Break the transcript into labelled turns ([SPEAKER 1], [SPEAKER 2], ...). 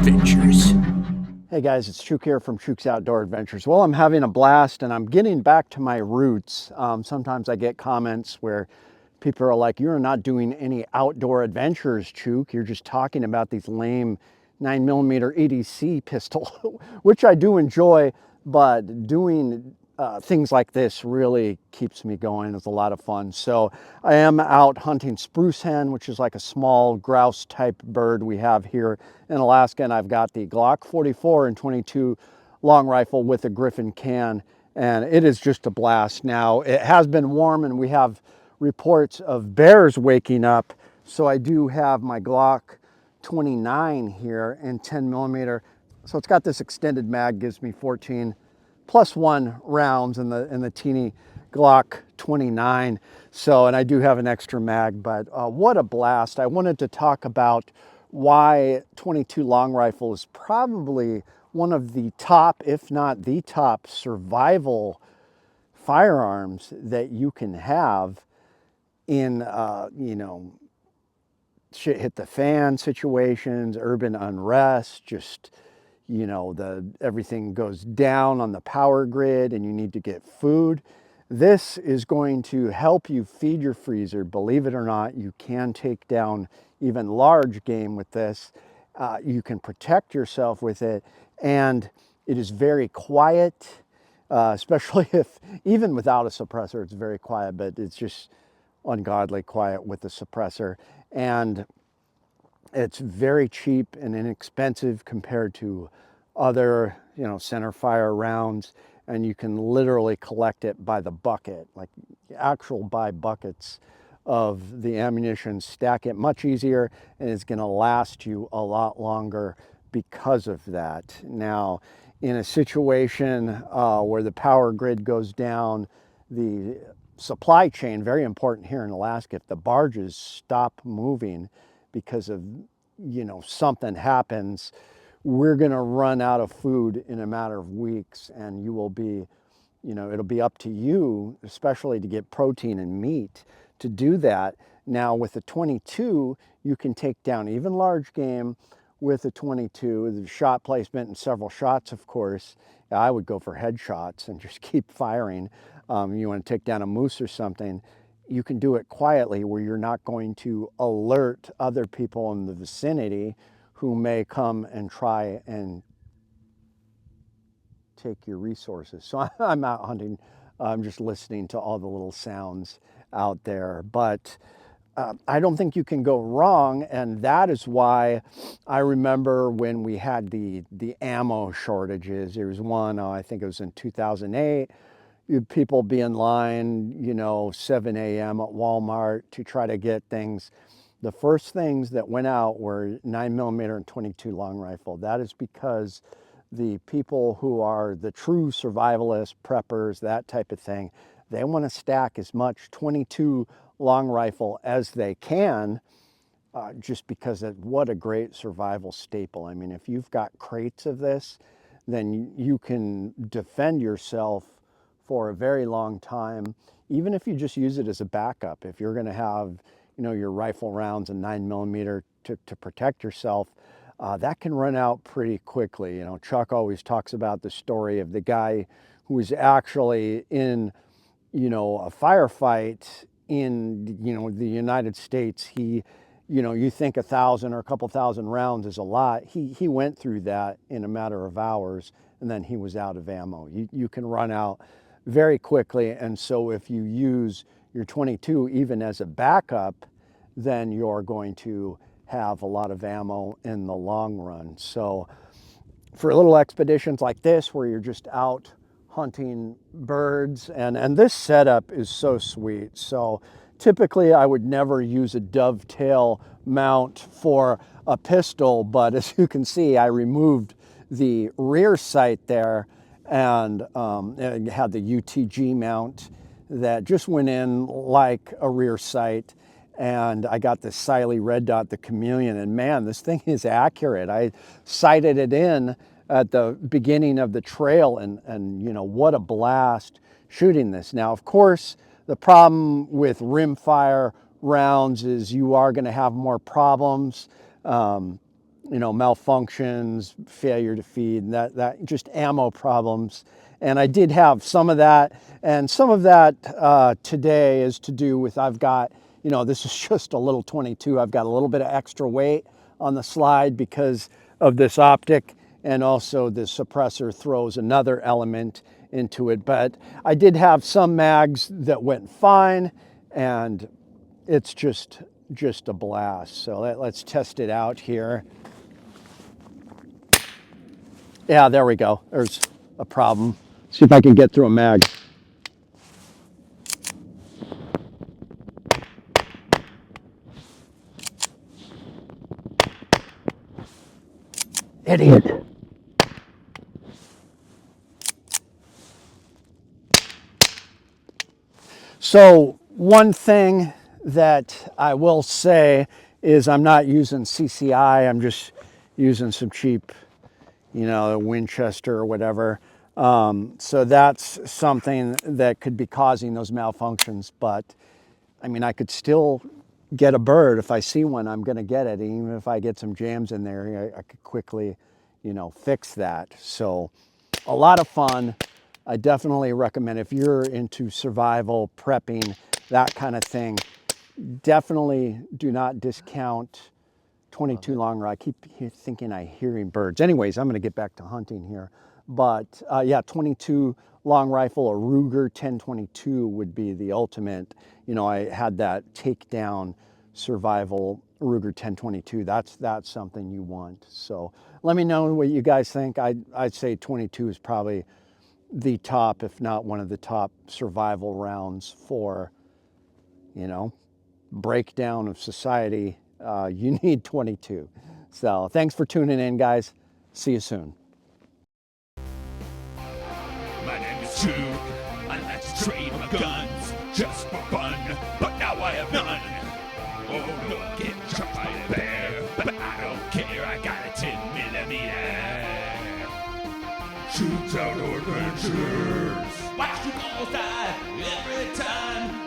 [SPEAKER 1] adventures.
[SPEAKER 2] Hey guys, it's Chuke here from Chuke's Outdoor Adventures. Well, I'm having a blast and I'm getting back to my roots. Sometimes I get comments where people are like, you're not doing any outdoor adventures, Chuke. You're just talking about these lame 9mm EDC pistol, which I do enjoy, but doing things like this really keeps me going. It's a lot of fun. So I am out hunting spruce hen, which is like a small grouse type bird we have here in Alaska. And I've got the Glock 44 and 22 long rifle with a Griffin can. And it is just a blast. Now, it has been warm and we have reports of bears waking up. So I do have my Glock 29 here and 10mm. So it's got this extended mag, gives me 14 plus 1 rounds in the teeny Glock 29. So, and I do have an extra mag, but what a blast. I wanted to talk about why 22 long rifle is probably one of the top, if not the top, survival firearms that you can have in, shit hit the fan situations, urban unrest, just, everything goes down on the power grid and you need to get food. This is going to help you feed your freezer. Believe it or not, you can take down even large game with this. You can protect yourself with it, and it is very quiet, especially if, even without a suppressor, it's very quiet, but it's just ungodly quiet with the suppressor. And it's very cheap and inexpensive compared to other, center fire rounds, and you can literally collect it by the bucket, like actual buy buckets of the ammunition, stack it much easier, and it's going to last you a lot longer because of that. Now, in a situation where the power grid goes down, the supply chain, very important here in Alaska, if the barges stop moving because of, something happens, we're going to run out of food in a matter of weeks, and you will be, it'll be up to you, especially to get protein and meat, to do that. Now with the 22, you can take down even large game with the 22, the shot placement and several shots, of course. I would go for headshots and just keep firing. You want to take down a moose or something, you can do it quietly where you're not going to alert other people in the vicinity who may come and try and take your resources. So I'm out hunting. I'm just listening to all the little sounds out there. But I don't think you can go wrong, and that is why I remember when we had the ammo shortages. There was one, I think it was in 2008. People be in line, 7 a.m. at Walmart to try to get things. The first things that went out were 9mm and 22 long rifle. That is because the people who are the true survivalists, preppers, that type of thing, they want to stack as much 22 long rifle as they can, just because of what a great survival staple. I mean, if you've got crates of this, then you can defend yourself for a very long time, even if you just use it as a backup. If you're going to have, your rifle rounds and 9mm to protect yourself, that can run out pretty quickly. Chuck always talks about the story of the guy who was actually in, a firefight in, the United States. He, you think 1,000 or a couple thousand rounds is a lot. He went through that in a matter of hours, and then he was out of ammo. You can run out very quickly, and so if you use your 22 even as a backup, then you're going to have a lot of ammo in the long run. So for little expeditions like this where you're just out hunting birds, and this setup is so sweet. So typically I would never use a dovetail mount for a pistol, but as you can see, I removed the rear sight there, and it had the UTG mount that just went in like a rear sight. And I got this Siley red dot, the chameleon, and man, this thing is accurate. I sighted it in at the beginning of the trail, and what a blast shooting this. Now, of course, the problem with rimfire rounds is you are going to have more problems. malfunctions, failure to feed, and that just ammo problems. And I did have some of that, and some of that today is to do with, I've got, this is just a little 22. I've got a little bit of extra weight on the slide because of this optic, and also the suppressor throws another element into it. But I did have some mags that went fine, and it's just a blast. So let's test it out here. Yeah, there we go. There's a problem. See if I can get through a mag. Idiot. So one thing that I will say is I'm not using CCI. I'm just using some cheap, Winchester or whatever. So that's something that could be causing those malfunctions. But I mean, I could still get a bird. If I see one, I'm going to get it. Even if I get some jams in there, I could quickly, fix that. So a lot of fun. I definitely recommend, if you're into survival, prepping, that kind of thing, definitely do not discount 22 long rifle. I keep thinking I'm hearing birds. Anyways, I'm going to get back to hunting here. But yeah, 22 long rifle, a Ruger 1022 would be the ultimate. I had that takedown survival Ruger 1022. That's something you want. So let me know what you guys think. I'd say 22 is probably the top, if not one of the top survival rounds for, breakdown of society. You need 22. So thanks for tuning in, guys. See you soon.
[SPEAKER 1] My name is Chuke. I like to trade my guns just for fun, but now I have none. Oh, look, get shot by a bear, but I don't care. I got a 10mm. Chuke's Outdoor Adventures. Watch you all die every time.